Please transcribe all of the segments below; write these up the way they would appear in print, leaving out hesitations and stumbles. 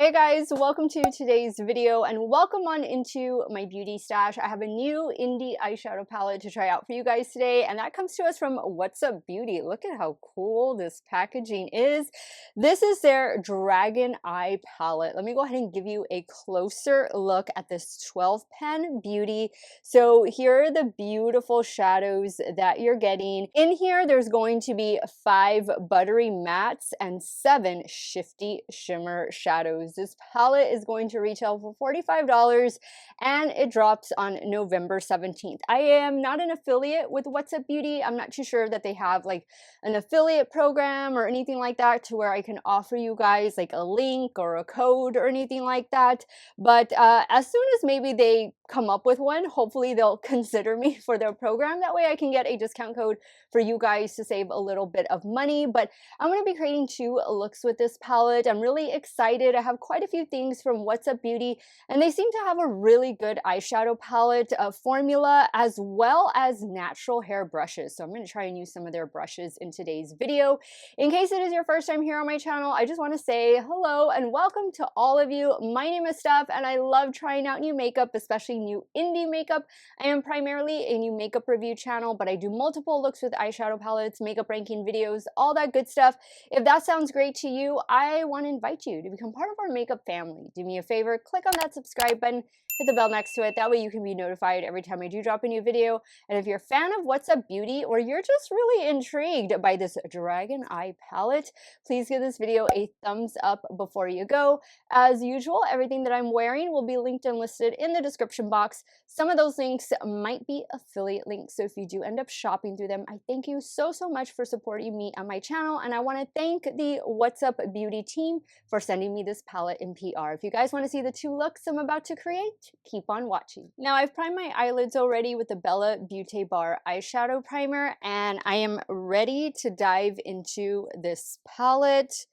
Hey guys, welcome to today's video and welcome on into my beauty stash. I have a new indie eyeshadow palette to try out for you guys today, and that comes to us from What's Up Beauty. Look at how cool this packaging is. This is their Dragon Eye palette. Let me go ahead and give you a closer look at this 12 pen beauty. So here are the beautiful shadows that you're getting. In here, there's going to be 5 buttery mattes and 7 shifty shimmer shadows. This palette is going to retail for $45 and it drops on November 17th. I am not an affiliate with What's Up Beauty. I'm not too sure that they have like an affiliate program or anything like that to where I can offer you guys like a link or a code or anything like that. But as soon as maybe they come up with one, hopefully they'll consider me for their program. That way I can get a discount code for you guys to save a little bit of money. But I'm going to be creating 2 looks with this palette. I'm really excited. I have quite a few things from What's Up Beauty, and they seem to have a really good eyeshadow palette formula as well as natural hair brushes. So I'm going to try and use some of their brushes in today's video. In case it is your first time here on my channel, I just want to say hello and welcome to all of you. My name is Steff, and I love trying out new makeup, especially new indie makeup. I am primarily a new makeup review channel, but I do multiple looks with eyeshadow palettes, makeup ranking videos, all that good stuff. If that sounds great to you, I want to invite you to become part of our makeup family. Do me a favor, click on that subscribe button, hit the bell next to it. That way you can be notified every time I do drop a new video. And if you're a fan of What's Up Beauty, or you're just really intrigued by this Dragon Eye palette, please give this video a thumbs up before you go. As usual, everything that I'm wearing will be linked and listed in the description box. Some of those links might be affiliate links, so if you do end up shopping through them, I thank you so much for supporting me on my channel, and I want to thank the What's Up Beauty team for sending me this palette in PR. If you guys want to see the 2 looks I'm about to create, keep on watching. Now, I've primed my eyelids already with the Bella Beaute Bar eyeshadow primer, and I am ready to dive into this palette.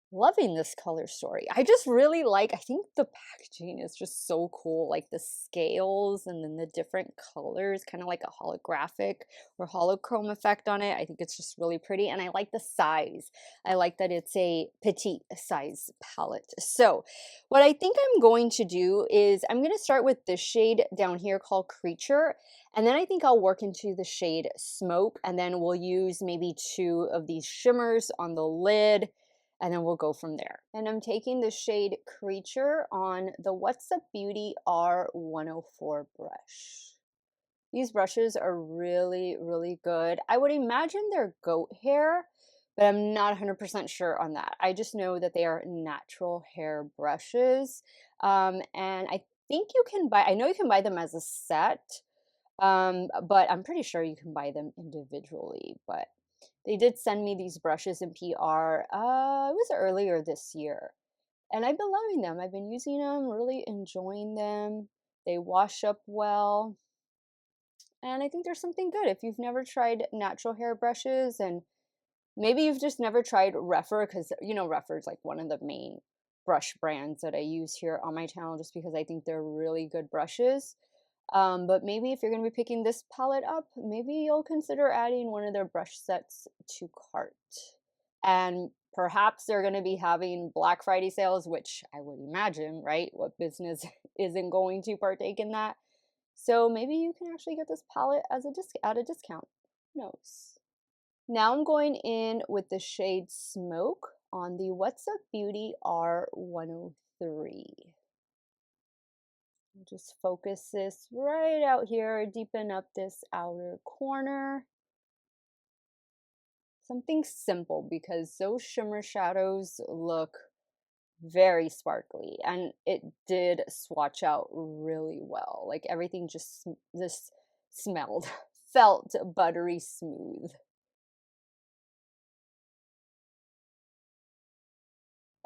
Loving this color story. I just really like, I think the packaging is just so cool, like the scales and then the different colors, kind of like a holographic or holochrome effect on it. I think it's just really pretty, and I like the size. I like that it's a petite size palette. So what I think I'm going to do is I'm going to start with this shade down here called Creature, and then I think I'll work into the shade Smoke, and then we'll use maybe 2 of these shimmers on the lid, and then we'll go from there. And I'm taking the shade Creature on the What's Up Beauty R104 brush. These brushes are really good. I would imagine they're goat hair, but I'm not 100% sure on that. I just know that they are natural hair brushes. And I think you can buy, I know you can buy them as a set, but I'm pretty sure you can buy them individually. But they did send me these brushes in PR. It was earlier this year, and I've been loving them. I've been using them, really enjoying them. They wash up well, and I think there's something good. If you've never tried natural hair brushes, and maybe you've just never tried Rephr, because you know Rephr is like one of the main brush brands that I use here on my channel, just because I think they're really good brushes. But maybe if you're going to be picking this palette up, maybe you'll consider adding one of their brush sets to cart. And perhaps they're going to be having Black Friday sales, which I would imagine, right? What business isn't going to partake in that? So maybe you can actually get this palette as at a discount. Who knows? Now I'm going in with the shade Smoke on the What's Up Beauty R103. Just focus this right out here, deepen up this outer corner. Something simple, because those shimmer shadows look very sparkly, and it did swatch out really well. Like everything just smelled, felt buttery smooth.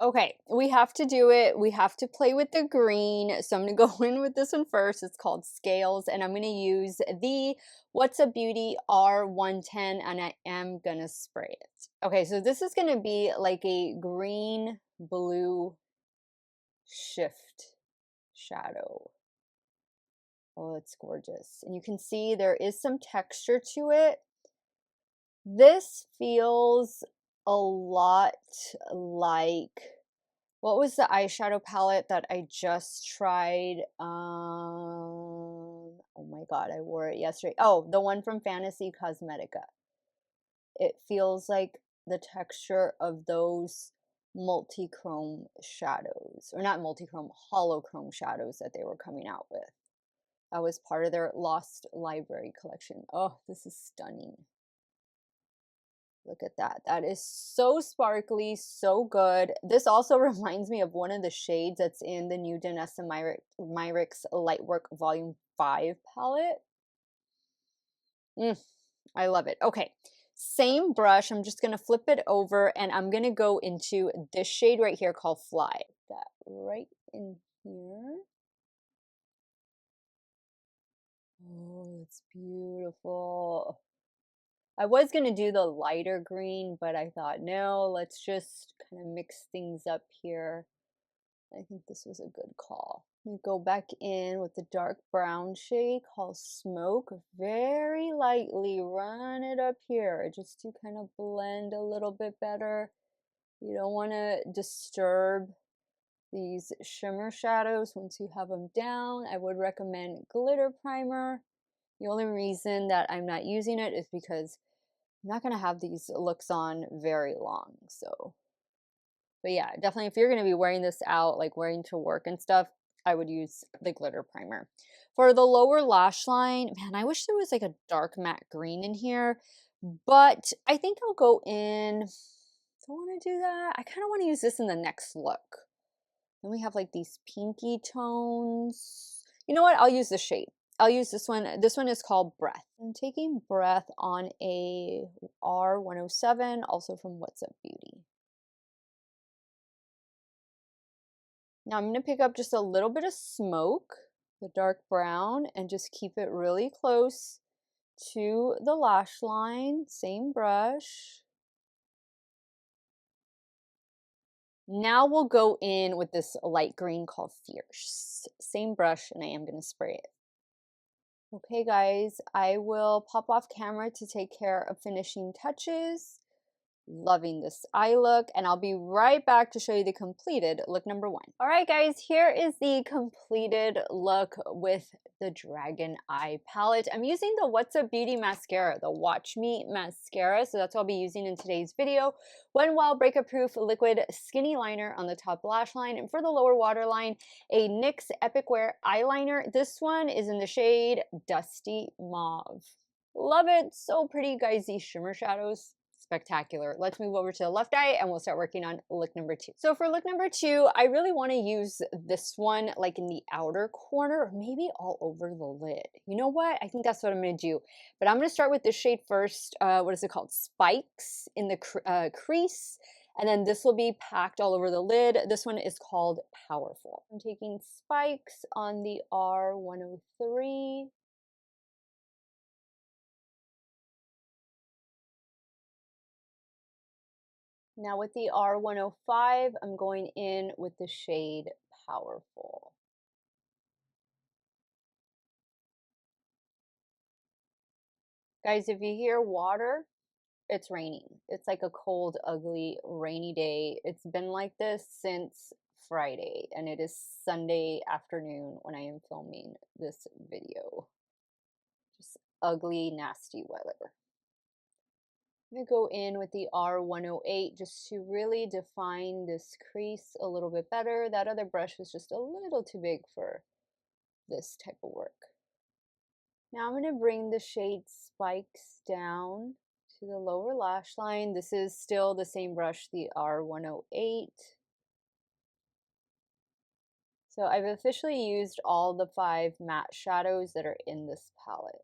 Okay, we have to do it. We have to play with the green. So I'm going to go in with this one first. It's called Scales, and I'm going to use the What's Up Beauty R110, and I am going to spray it. Okay, so this is going to be like a green blue shift shadow. Oh, it's gorgeous. And you can see there is some texture to it. This feels a lot like What was the eyeshadow palette that I just tried? Oh my god, I wore it yesterday. Oh, the one from Fantasy Cosmetica. It feels like the texture of those multi-chrome shadows, or not multi-chrome, holochrome shadows that they were coming out with. That was part of their Lost Library collection. Oh, this is stunning. Look at that. That is so sparkly, so good. This also reminds me of one of the shades that's in the new Danessa Myricks Lightwork Volume 5 palette. I love it. Okay, same brush. I'm just going to flip it over and I'm going to go into this shade right here called Fly. That right in here. Oh, it's beautiful. I was going to do the lighter green, but I thought, no, let's just kind of mix things up here. I think this was a good call. You go back in with the dark brown shade called Smoke. Very lightly run it up here just to kind of blend a little bit better. You don't want to disturb these shimmer shadows once you have them down. I would recommend glitter primer. The only reason that I'm not using it is because I'm not going to have these looks on very long. So, but yeah, definitely if you're going to be wearing this out, like wearing to work and stuff, I would use the glitter primer. For the lower lash line, man, I wish there was like a dark matte green in here, but I think I'll go in. Do I want to do that? I kind of want to use this in the next look. Then we have like these pinky tones. You know what? I'll use the shade. I'll use this one. This one is called Breath. I'm taking Breath on a R107, also from What's Up Beauty. Now I'm going to pick up just a little bit of Smoke, the dark brown, and just keep it really close to the lash line. Same brush. Now we'll go in with this light green called Fierce. Same brush, and I am going to spray it. Okay guys, I will pop off camera to take care of finishing touches. Loving this eye look, and I'll be right back to show you the completed look number 1. All right guys, here is the completed look with the Dragon Eye palette. I'm using the What's Up Beauty mascara, the Watch Me mascara, so that's what I'll be using in today's video. Wet n Wild Breakup Proof Liquid Skinny Liner on the top lash line, and for the lower waterline, a NYX Epic Wear eyeliner. This one is in the shade Dusty Mauve. Love it, so pretty guys, these shimmer shadows. Spectacular. Let's move over to the left eye and we'll start working on look number 2. So for look number 2, I really want to use this one like in the outer corner or maybe all over the lid. You know what? I think that's what I'm going to do. But I'm going to start with this shade first. What is it called? Spikes in the crease. And then this will be packed all over the lid. This one is called Powerful. I'm taking Spikes on the R103. Now with the R105, I'm going in with the shade Powerful. Guys, if you hear water, it's raining. It's like a cold, ugly, rainy day. It's been like this since Friday, and it is Sunday afternoon when I am filming this video. Just ugly, nasty weather. I'm going to go in with the R108 just to really define this crease a little bit better. That other brush was just a little too big for this type of work. Now I'm going to bring the shade Spikes down to the lower lash line. This is still the same brush, the R108. So I've officially used all the 5 matte shadows that are in this palette.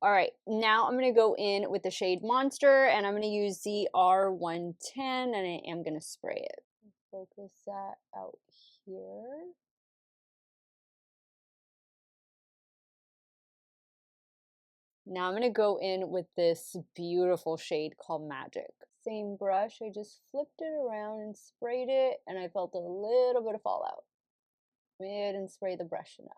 All right, now I'm going to go in with the shade Monster, and I'm going to use the R110, and I am going to spray it. Focus that out here. Now I'm going to go in with this beautiful shade called Magic. Same brush, I just flipped it around and sprayed it, and I felt a little bit of fallout. I didn't spray the brush enough.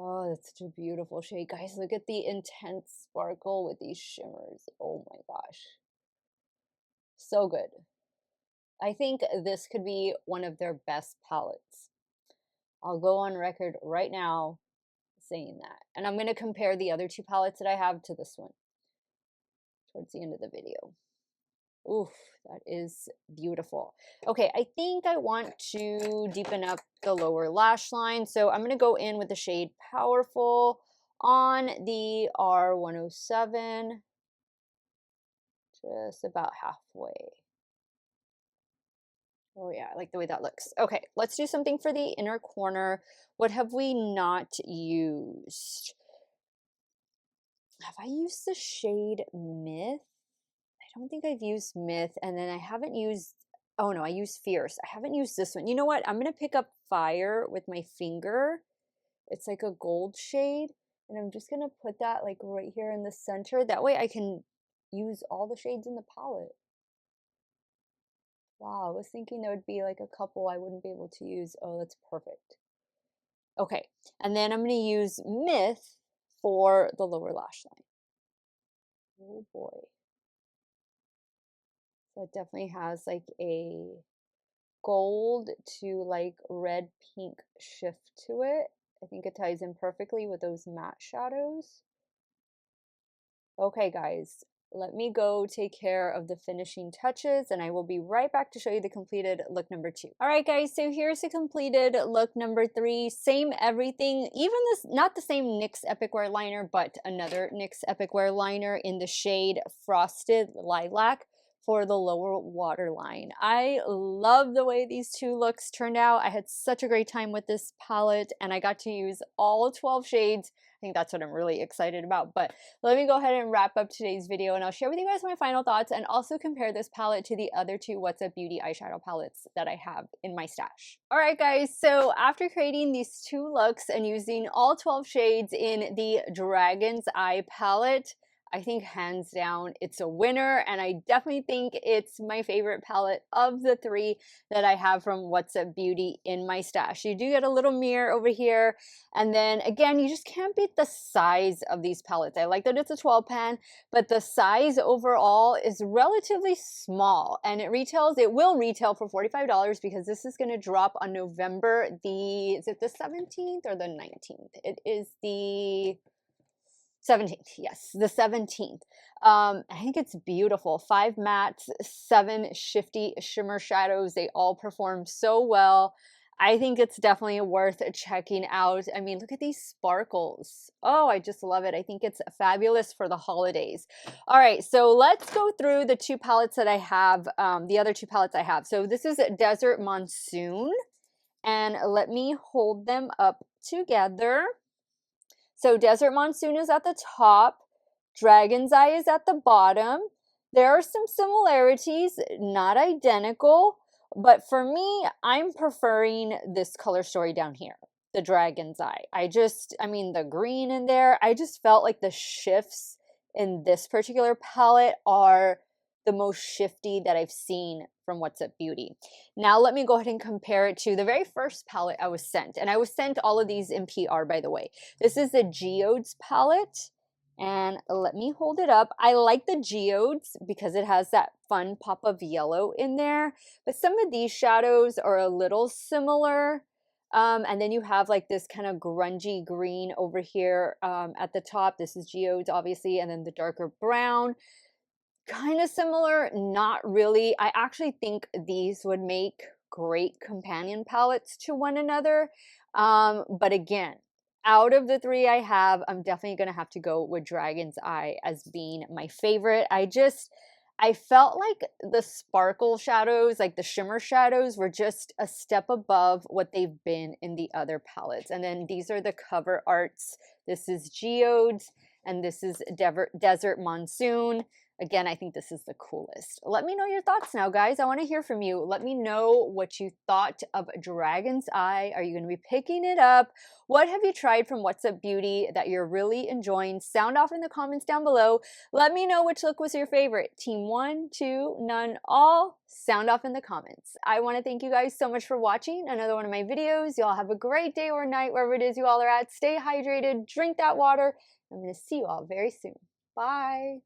Oh, that's such a beautiful shade. Guys, look at the intense sparkle with these shimmers. Oh my gosh. So good. I think this could be one of their best palettes. I'll go on record right now saying that. And I'm going to compare the other two palettes that I have to this one towards the end of the video. Oof, that is beautiful. Okay, I think I want to deepen up the lower lash line. So I'm going to go in with the shade Powerful on the R107, just about halfway. Oh yeah, I like the way that looks. Okay, let's do something for the inner corner. What have we not used? Have I used the shade Myth? I don't think I've used Myth, and then I haven't used, oh no, I used Fierce. I haven't used this one. You know what? I'm gonna pick up Fire with my finger. It's like a gold shade, and I'm just gonna put that like right here in the center. That way I can use all the shades in the palette. Wow, I was thinking there would be like a couple I wouldn't be able to use. Oh, that's perfect. Okay, and then I'm going to use Myth for the lower lash line. Oh boy. So it definitely has like a gold to like red pink shift to it. I think it ties in perfectly with those matte shadows. Okay, guys, let me go take care of the finishing touches and I will be right back to show you the completed look number 2. All right, guys, so here's the completed look number 3. Same everything, even this, not the same NYX Epic Wear liner, but another NYX Epic Wear liner in the shade Frosted Lilac for the lower waterline. I love the way these two looks turned out. I had such a great time with this palette and I got to use all 12 shades. I think that's what I'm really excited about. But let me go ahead and wrap up today's video and I'll share with you guys my final thoughts and also compare this palette to the other two What's Up Beauty eyeshadow palettes that I have in my stash. All right, guys, so after creating these two looks and using all 12 shades in the Dragon's Eye palette, I think hands down it's a winner, and I definitely think it's my favorite palette of the 3 that I have from What's Up Beauty in my stash. You do get a little mirror over here, and then again, you just can't beat the size of these palettes. I like that it's a 12 pan, but the size overall is relatively small, and it will retail for $45 because this is going to drop on November the, is it the 17th or the 19th? It is the 17th, yes, the 17th. I think it's beautiful. 5 mattes, 7 shifty shimmer shadows. They all perform so well. I think it's definitely worth checking out. I mean, look at these sparkles. Oh, I just love it. I think it's fabulous for the holidays. All right, so let's go through the two palettes that I have, the other two palettes I have. So this is Desert Monsoon, and let me hold them up together. So Desert Monsoon is at the top, Dragon's Eye is at the bottom. There are some similarities, not identical, but for me, I'm preferring this color story down here, the Dragon's Eye. I mean, the green in there, I just felt like the shifts in this particular palette are the most shifty that I've seen from What's Up Beauty. Now let me go ahead and compare it to the very first palette I was sent. And I was sent all of these in PR, by the way. This is the Geodes palette. And let me hold it up. I like the Geodes because it has that fun pop of yellow in there. But some of these shadows are a little similar. And then you have like this kind of grungy green over here at the top. This is Geodes, obviously, and then the darker brown. Kind of similar, not really. I actually think these would make great companion palettes to one another. But again, out of the 3 I have, I'm definitely going to have to go with Dragon's Eye as being my favorite. I felt like the sparkle shadows, like the shimmer shadows, were just a step above what they've been in the other palettes. And then these are the cover arts. This is Geodes, and this is Desert Monsoon. Again, I think this is the coolest. Let me know your thoughts now, guys. I want to hear from you. Let me know what you thought of Dragon's Eye. Are you going to be picking it up? What have you tried from What's Up Beauty that you're really enjoying? Sound off in the comments down below. Let me know which look was your favorite. Team 1, 2, none, all. Sound off in the comments. I want to thank you guys so much for watching another one of my videos. Y'all have a great day or night wherever it is you all are at. Stay hydrated, drink that water. I'm going to see you all very soon. Bye.